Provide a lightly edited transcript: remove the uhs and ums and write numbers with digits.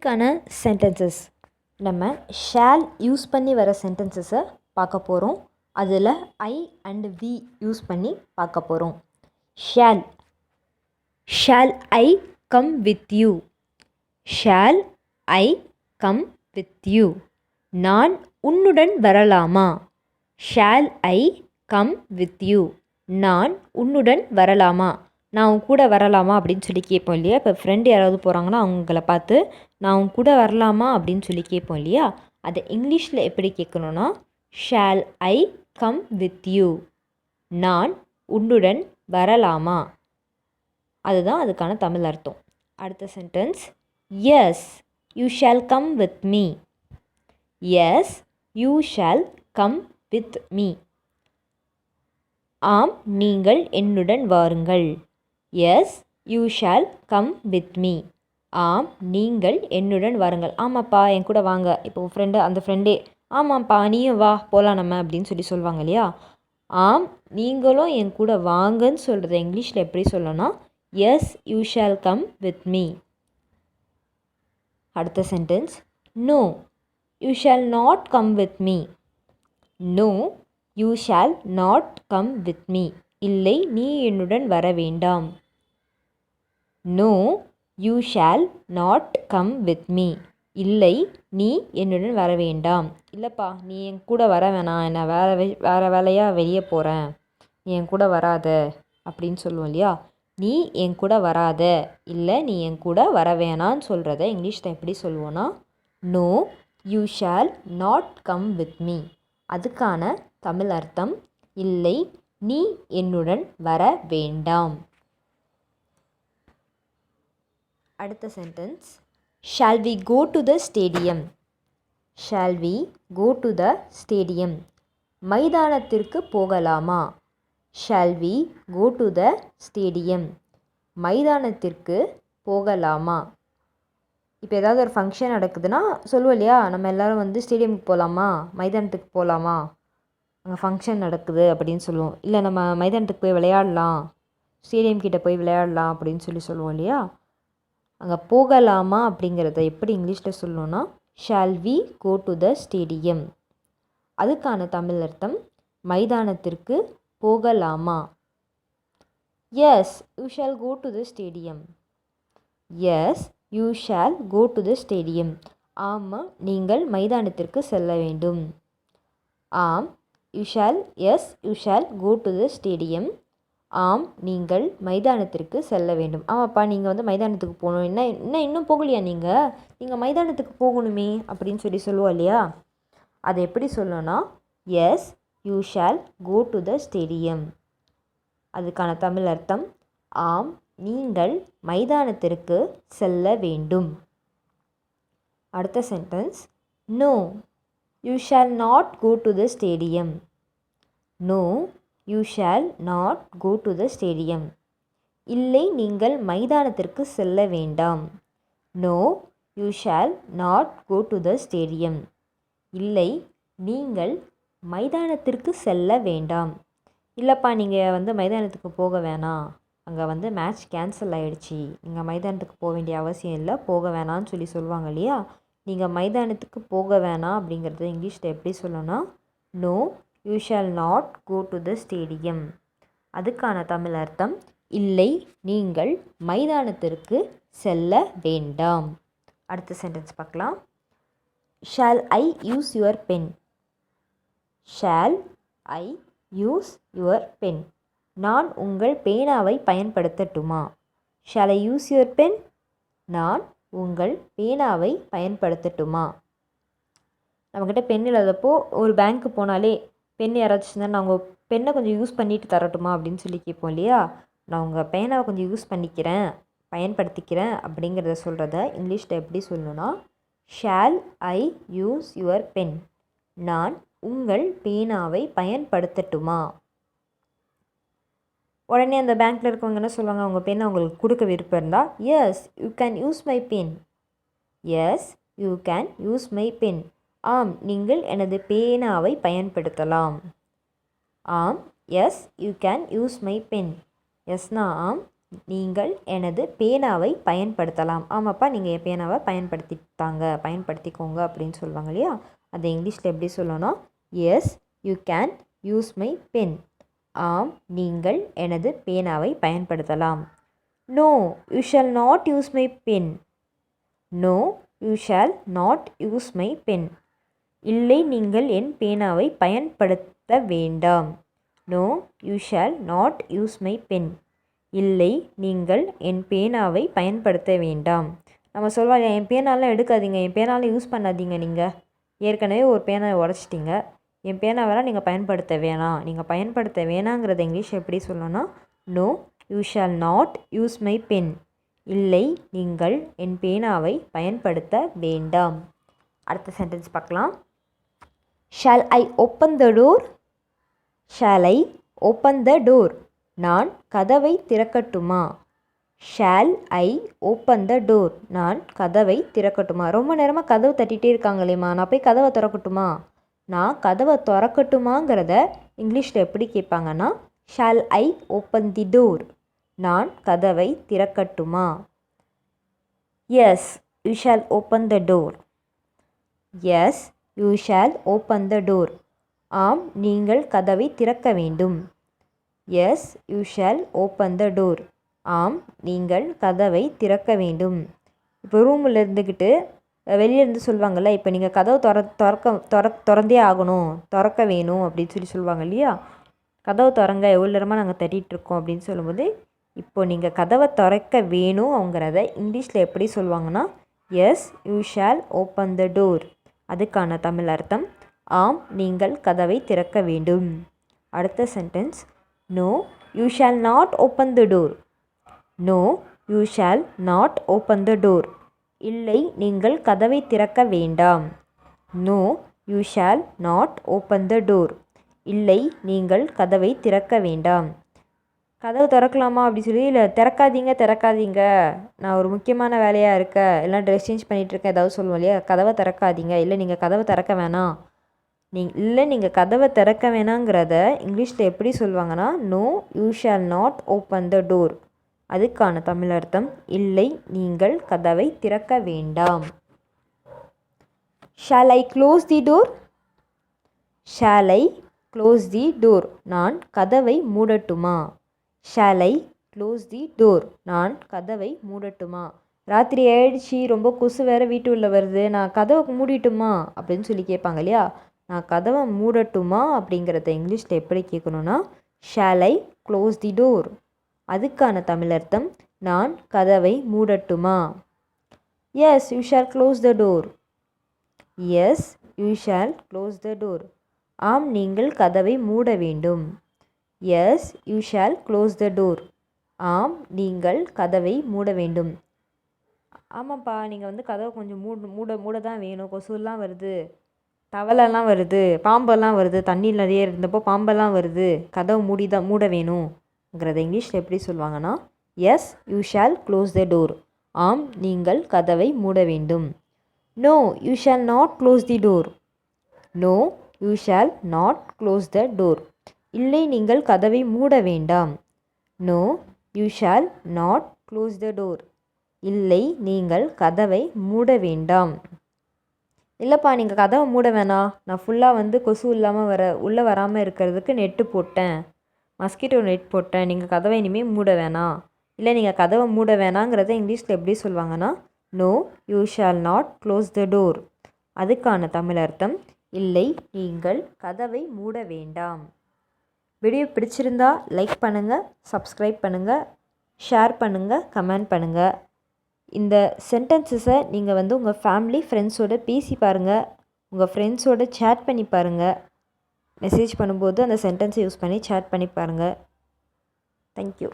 இன்றைக்கான சென்டென்சஸ் நம்ம shawl use பண்ணி வர சென்டென்சஸை பார்க்க போகிறோம். அதில் ஐ அண்ட் வி யூஸ் பண்ணி பார்க்க போகிறோம். Shawl I come with you. Shawl I come with you. நான் உன்னுடன் வரலாமா. Shawl I come with you. நான் உன்னுடன் வரலாமா. நான் உன் கூட வரலாமா அப்படின்னு சொல்லி கேட்போம் இல்லையா. இப்போ ஃப்ரெண்டு யாராவது போகிறாங்கன்னா அவங்கள பார்த்து நான் உன் கூட வரலாமா அப்படின்னு சொல்லி கேட்போம் இல்லையா. அதை இங்கிலீஷில் எப்படி கேட்கணுன்னா shall I come with you. நான் உன்னுடன் வரலாமா. அதுதான் அதுக்கான தமிழ் அர்த்தம். அடுத்த sentence yes you shall come with me. Yes you shall come with me. ஆம் நீங்கள் என்னுடன் வாருங்கள். Yes you shall come with me. ஆம் நீங்கள் என்னுடன் வாருங்கள். ஆமாப்பா என் கூட வாங்க. இப்போ அந்த ஃப்ரெண்டே ஆமாப்பா நீயும் வா போகலாம் நம்ம அப்படின்னு சொல்லுவாங்க இல்லையா. ஆம் நீங்களும் என் கூட வாங்கன்னு சொல்கிறத இங்கிலீஷில் எப்படி சொல்லணும்னா yes you shall come with me. அடுத்த sentence no you shall not come with me. No you shall not come with me. இல்லை நீ என்னுடன் வர வேண்டாம். No you shall not come with me. இல்லை நீ என்னுடன் வர வேண்டாம். இல்லைப்பா நீ என் கூட வர வேணாம், நான் வேறு வேலையாக வெளியே போகிறேன், நீ என் கூட வராத அப்படின்னு சொல்லுவோம் இல்லையா. நீ என் கூட வராத, இல்லை நீ என் கூட வர வேணான்னு சொல்கிறத இங்கிலீஷில் எப்படி சொல்லுவோன்னா no you shall not come with me. அதுக்கான தமிழ் அர்த்தம் இல்லை நீ என்னுடன் வர வேண்டாம். அடுத்த sentence shall we go to the stadium. Shall we go to the stadium. மைதானத்திற்கு போகலாமா. Shall we go to the stadium. மைதானத்திற்கு போகலாமா. இப்போ ஏதாவது ஒரு ஃபங்க்ஷன் நடக்குதுன்னா சொல்லுவோம் இல்லையா, நம்ம எல்லோரும் ஸ்டேடியமுக்கு போகலாமா, மைதானத்துக்கு போகலாமா, அங்கே ஃபங்க்ஷன் நடக்குது அப்படின்னு சொல்லுவோம். இல்லை நம்ம மைதானத்துக்கு போய் விளையாடலாம், ஸ்டேடியம் கிட்டே போய் விளையாடலாம் அப்படின்னு சொல்லுவோம் இல்லையா. அங்கே போகலாமா அப்படிங்கிறத எப்படி இங்கிலீஷில் சொல்லணும்னா shall we go to the stadium. அதுக்கான தமிழ் அர்த்தம் மைதானத்திற்கு போகலாமா. Yes you shall go to the stadium. Yes you shall go to the stadium. ஆமாம் நீங்கள் மைதானத்திற்கு செல்ல வேண்டும். ஆம் yes you shall go to the stadium. ஆம் நீங்கள் மைதானத்திற்கு செல்ல வேண்டும். ஆமாப்பா நீங்கள் மைதானத்துக்கு போகணும். இன்னும் போகலையா நீங்கள் மைதானத்துக்கு போகணுமே அப்படின்னு சொல்லுவோம் இல்லையா. அதை எப்படி சொல்லணும்னா yes you shall go to the stadium. அதுக்கான தமிழ் அர்த்தம் ஆம் நீங்கள் மைதானத்திற்கு செல்ல வேண்டும். அடுத்த sentence no you shall not go to the stadium. No you shall not go to the stadium. இல்லை நீங்கள் மைதானத்திற்கு செல்ல வேண்டாம். No you shall not go to the stadium. இல்லை நீங்கள் மைதானத்திற்கு செல்ல வேண்டாம். இல்லைப்பா நீங்கள் மைதானத்துக்கு போக வேணாம், அங்கே மேட்ச் கேன்சல் ஆகிடுச்சி, நீங்கள் மைதானத்துக்கு போக வேண்டிய அவசியம் இல்லை, போக வேணான்னு சொல்லுவாங்க இல்லையா. நீங்கள் மைதானத்துக்கு போக வேணாம் அப்படிங்கிறது இங்கிலீஷில் எப்படி சொல்லணும்னா no you shall not go to the stadium. அதுக்கான தமிழ் அர்த்தம் இல்லை நீங்கள் மைதானத்திற்கு செல்ல வேண்டாம். அடுத்த சென்டென்ஸ் பார்க்கலாம். Shall I use your pen. Shall I use your pen. நான் உங்கள் பேனாவை பயன்படுத்தட்டுமா. Shall I use your pen. நான் உங்கள் பேனாவை பயன்படுத்தட்டுமா. நம்மக்கிட்ட பென் இல்லாதப்போ ஒரு பேங்க்கு போனாலே பென் யாராச்சும் இருந்தால் நான் உங்கள் பெண்ணை கொஞ்சம் யூஸ் பண்ணிட்டு தரட்டுமா அப்படின்னு கேட்போம் இல்லையா. நான் உங்கள் பேனாவை கொஞ்சம் யூஸ் பண்ணிக்கிறேன், பயன்படுத்திக்கிறேன் அப்படிங்கிறத சொல்கிறத இங்கிலீஷில் எப்படி சொல்லணும்னா shall I use your pen. நான் உங்கள் பேனாவை பயன்படுத்தட்டுமா. உடனே அந்த பேங்க்கில் இருக்கவங்க என்ன சொல்லுவாங்க, உங்கள் பெண்ணை உங்களுக்கு கொடுக்க விருப்பம் இருந்தால் yes you can use my pen. Yes you can use my pen. ஆம் நீங்கள் எனது பேனாவை பயன்படுத்தலாம். ஆம் yes you can use my pen. எஸ்னா ஆம் நீங்கள் எனது பேனாவை பயன்படுத்தலாம். ஆமாப்பா, நீங்கள் என் பேனாவை பயன்படுத்திக்கோங்க அப்படின்னு சொல்லுவாங்க இல்லையா? அதை இங்கிலீஷில் எப்படி சொல்லணும்? Yes, you can use my pen. ஆம், நீங்கள் எனது பேனாவை பயன்படுத்தலாம். No, you shall not use my pen. No, you shall not use my pen. இல்லை, நீங்கள் என் பேனாவை பயன்படுத்த வேண்டாம். No, you shall not use my pen. இல்லை, நீங்கள் என் பேனாவை பயன்படுத்த வேண்டாம். நம்ம சொல்லுவாங்க, என் பேனாலாம் எடுக்காதீங்க, என் பேனாலாம் யூஸ் பண்ணாதீங்க, நீங்கள் ஏற்கனவே ஒரு பேனாவை உடச்சிட்டிங்க, என் பேனாவெல்லாம் நீங்கள் பயன்படுத்த வேணாம். நீங்கள் பயன்படுத்த வேணாங்கிறத இங்கிலீஷ் எப்படி சொல்லணும்னா, no, you shall not use my pen. இல்லை, நீங்கள் என் பேனாவை பயன்படுத்த வேண்டாம். அடுத்த சென்டென்ஸ் பார்க்கலாம். Shall I open the door? Shall I open the door? நான் கதவை திறக்கட்டுமா? Shall I open the door? நான் கதவை திறக்கட்டுமா? ரொம்ப நேரமாக கதவு தட்டிகிட்டே இருக்காங்களேம்மா, நான் போய் கதவை திறக்கட்டுமா? நான் கதவை திறக்கட்டுமாங்கிறத இங்கிலீஷில் எப்படி கேட்பாங்கன்னா, shall I open the door? நான் கதவை திறக்கட்டுமா? Yes, you shall open the door. Yes, you shall open the door. ஆம், நீங்கள் கதவை திறக்க வேண்டும். Yes, you shall open the door. ஆம், நீங்கள் கதவை திறக்க வேண்டும். இப்போ ரூமில் இருந்துக்கிட்டு வெளியிலேருந்து சொல்லுவாங்கள்ல, இப்போ நீங்கள் கதவை திறந்தே ஆகணும், திறக்க வேணும் அப்படின்னு சொல்லுவாங்க இல்லையா? கதவை திறங்க, எவ்வளோ நேரமாக நாங்கள் தட்டிகிட்ருக்கோம் அப்படின்னு சொல்லும்போது, இப்போது நீங்கள் கதவை திறக்க வேணுங்கிறத இங்கிலீஷில் எப்படி சொல்லுவாங்கன்னா, yes, you shall open the door. அதுக்கான தமிழ் அர்த்தம், ஆம், நீங்கள் கதவை திறக்க வேண்டும். அடுத்த sentence, no, you shall not open the door. No, you shall not open the door. இல்லை, நீங்கள் கதவை திறக்க வேண்டாம். No, you shall not open the door. இல்லை, நீங்கள் கதவை திறக்க வேண்டாம். கதவு திறக்கலாமா அப்படி சொல்லி, இல்லை திறக்காதீங்க, நான் ஒரு முக்கியமான வேலையாக இருக்கேன், எல்லாம் ட்ரெஸ் சேஞ்ச் பண்ணிகிட்ருக்கேன், ஏதாவது சொல்லுவோம் இல்லையா? கதவை திறக்காதீங்க, இல்லை நீங்கள் கதவை திறக்க வேணாம், நீங்கள் கதவை திறக்க வேணாங்கிறத இங்கிலீஷில் எப்படி சொல்லுவாங்கன்னா, no, you shall not open the door. அதுக்கான தமிழ் அர்த்தம், இல்லை, நீங்கள் கதவை திறக்க வேண்டாம். Shall I close the door? Shall I close the door? நான் கதவை மூடட்டுமா? Shall I close the door? நான் கதவை மூடட்டுமா? ராத்திரி ஆயிடுச்சு, ரொம்ப கொசு வேறு வீட்டு உள்ள வருது, நான் கதவை மூடிட்டுமா அப்படின்னு சொல்லி கேட்பாங்க இல்லையா? நான் கதவை மூடட்டுமா அப்படிங்கிறத இங்கிலீஷில் எப்படி கேட்கணுன்னா, shall I close the door? அதுக்கான தமிழ் அர்த்தம், நான் கதவை மூடட்டுமா? Yes, you shall close the door. Yes, you shall close the door. ஆம், நீங்கள் கதவை மூட வேண்டும். Yes, you shall close the door. ஆம், நீங்கள் கதவை மூட வேண்டும். ஆமாப்பா, நீங்கள் கதவை கொஞ்சம் மூட தான் வேணும், கொசுலாம் வருது, தவளைலாம் வருது, பாம்பெல்லாம் வருது, தண்ணி நிறைய இருந்தப்போ பாம்பெல்லாம் வருது, கதவை மூட வேணுங்கிறத இங்கிலீஷில் எப்படி சொல்லுவாங்கன்னா, yes, you shall close the door. ஆம், நீங்கள் கதவை மூட வேண்டும். No, you shall not close the door. No, you shall not close the door. இல்லை, நீங்கள் கதவை மூட வேண்டாம். No, you shall not close the door. இல்லை, நீங்கள் கதவை மூட வேண்டாம். இல்லைப்பா, நீங்கள் கதவை மூட வேணாம், நான் ஃபுல்லாக கொசு இல்லாமல் உள்ளே வராமல் இருக்கிறதுக்கு நெட்டு போட்டேன், மஸ்கிட்டோ நெட் போட்டேன், நீங்கள் கதவை இனிமேல் மூட வேணாம். இல்லை, நீங்கள் கதவை மூட வேணாங்கிறத இங்கிலீஷில் எப்படி சொல்லுவாங்கன்னா, no, you shall not close the door. அதுக்கான தமிழ் அர்த்தம், இல்லை, நீங்கள் கதவை மூட வேண்டாம். வீடியோ பிடிச்சிருந்தா லைக் பண்ணுங்கள், சப்ஸ்கிரைப் பண்ணுங்கள், ஷேர் பண்ணுங்கள், கமெண்ட் பண்ணுங்கள். இந்த சென்டென்சஸை நீங்கள் உங்கள் ஃபேமிலி ஃப்ரெண்ட்ஸோடு பேசி பாருங்கள், உங்கள் ஃப்ரெண்ட்ஸோடு சேட் பண்ணி பாருங்கள். மெசேஜ் பண்ணும்போது அந்த சென்டென்ஸை யூஸ் பண்ணி சேட் பண்ணி பாருங்கள். தேங்க்யூ.